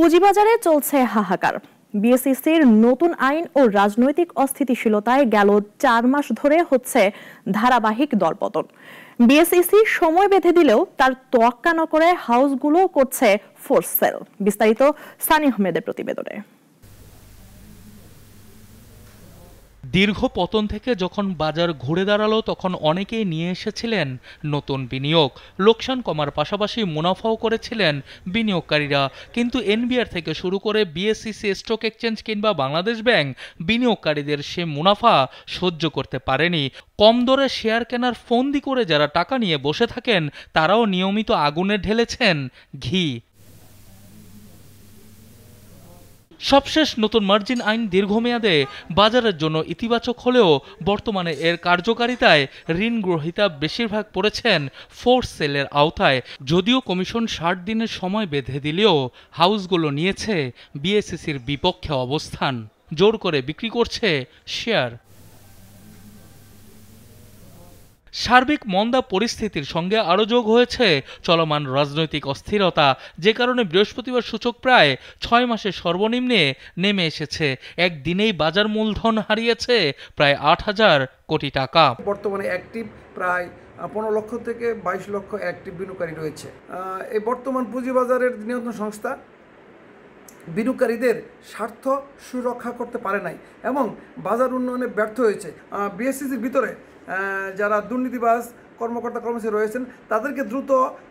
পুঁজিবাজারে চলছে হাহাকার। বিএসইসির নতুন আইন ও রাজনৈতিক অস্থিতিশীলতায় গেল ৪ মাস ধরে হচ্ছে ধারাবাহিক দরপতন। বিএসইসি সময় বেঁধে দিলেও তার তোয়াক্কা না করে হাউসগুলো করছে ফোর্স সেল। বিস্তারিত সানি আহমেদের প্রতিবেদনে। দীর্ঘ পতন থেকে যখন বাজার ঘুরে দাঁড়ালো তখন অনেকেই নিয়ে এসেছিলেন নতুন বিনিয়োগ। লোকসান কমার পাশাপাশি মুনাফাও করেছিলেন বিনিয়োগকারীরা। কিন্তু এনবিআর থেকে শুরু করে বিএসইসি স্টক এক্সচেঞ্জ কিংবা বাংলাদেশ ব্যাংক বিনিয়োগকারীদের সে মুনাফা সহ্য করতে পারেনি। কম দরে শেয়ার কেনার ফন্দি করে যারা টাকা নিয়ে বসে থাকেন তারাও নিয়মিত আগুনে ঢেলেছেন ঘি। সবশেষ নতুন মার্জিন আইন দীর্ঘমেয়াদে বাজারের জন্য ইতিবাচক হলেও বর্তমানে এর কার্যকারিতায় ঋণ গ্রহীতা বেশিরভাগ পড়েছেন ফোর্স সেলের আওতায়। যদিও কমিশন ৬০ দিনের সময় বেঁধে দিলেও হাউসগুলো নিয়েছে বিএসইসির বিপক্ষে অবস্থান, জোর করে বিক্রি করছে শেয়ার। সার্বিক মন্দা পরিস্থিতির সঙ্গে আরও যোগ হয়েছে চলমান রাজনৈতিক অস্থিরতা, যে কারণে বৃহস্পতিবার সূচক প্রায় ৬ মাসের সর্বনিম্নে নেমে এসেছে। একদিনেই বাজার মূলধন হারিয়েছে প্রায় ৮,০০০ কোটি টাকা। বর্তমানে অ্যাক্টিভ প্রায় ১৫ লক্ষ থেকে ২২ লক্ষ অ্যাক্টিভ বিনিয়োগকারী রয়েছে। এই বর্তমান পুঁজিবাজারের নিয়ন্ত্রণ সংস্থা বিনিয়োগকারীদের স্বার্থ সুরক্ষা করতে পারে নাই এবং বাজার উন্নয়নে ব্যর্থ হয়েছে। বিএসইসির ভিতরে যারা দুর্নীতিবাজ কর্মকর্তা কর্মচারী রয়েছেন তাদেরকে দ্রুত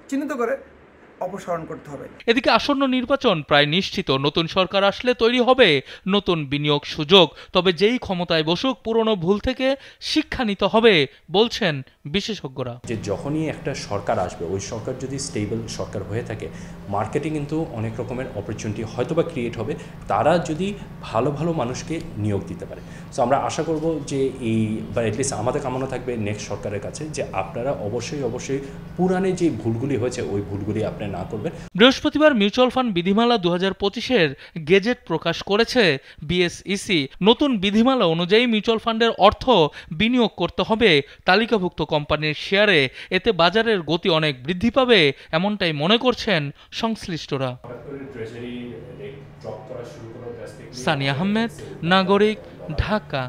চিহ্নিত করে অপসারণ করতে হবে। এদিকে আসন্ন নির্বাচন প্রায় নিশ্চিত। নতুন সরকার আসলে তৈরি হবে নতুন বিনিয়োগ সুযোগ। তবে যেই ক্ষমতায় বসুক পুরনো ভুল থেকে শিক্ষা নিতে হবে বলছেন বিশেষজ্ঞরা। যে যখনই একটা সরকার আসবে ওই সরকার যদি স্টেবল সরকার হয়ে থাকে, মার্কেটে কিন্তু অনেক রকমের অপরচুনিটি হয়তোবা ক্রিয়েট হবে, তারা যদি ভালো ভালো মানুষকে নিয়োগ দিতে পারে। সো আমরা আশা করব যে এই বা অ্যাটলিস্ট আমাদের কামনা থাকবে নেক্সট সরকারের কাছে যে আপনারা অবশ্যই পুরানে যে ভুলগুলি হয়েছে ওই ভুলগুলি আপনারা না করবেন। বৃহস্পতিবার মিউচুয়াল ফান্ড বিধিমালা ২০২৫-এর গেজেট প্রকাশ করেছে বিএসইসি। নতুন বিধিমালা অনুযায়ী মিউচুয়াল ফান্ডের অর্থ বিনিয়োগ করতে হবে তালিকাভুক্ত কোম্পানির শেয়ারে। এতে বাজারের গতি অনেক বৃদ্ধি পাবে এমনটাই মনে করছেন সংশ্লিষ্টরা। সানি আহমেদ, নাগরিক, ঢাকা।